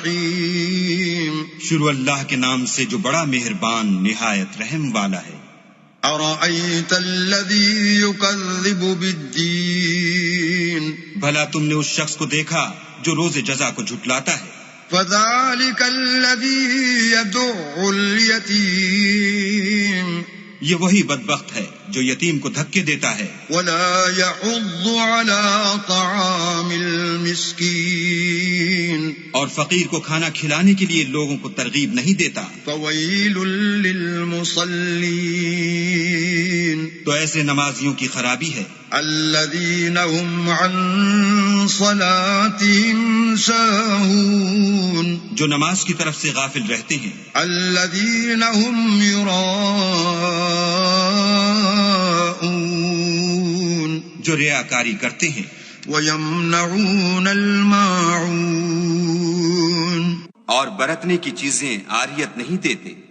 الرحیم. شروع اللہ کے نام سے جو بڑا مہربان نہایت رحم والا ہے. ارأیت الذی یکذب بالدین. بھلا تم نے اس شخص کو دیکھا جو روز جزا کو جھٹلاتا ہے. فذلک الذی یدع الیتیم. یہ وہی بدبخت ہے جو یتیم کو دھکے دیتا ہے. ولا يحض على طعام المسکین. اور فقیر کو کھانا کھلانے کے لیے لوگوں کو ترغیب نہیں دیتا. فویل للمصلین. تو ایسے نمازیوں کی خرابی ہے. الذین هم عن صلاتهم ساہون. جو نماز کی طرف سے غافل رہتے ہیں. الذین هم یراءون. جو ریاکاری کرتے ہیں. وَيَمْنَعُونَ الْمَاعُونَ. اور برتنے کی چیزیں عاریت نہیں دیتے.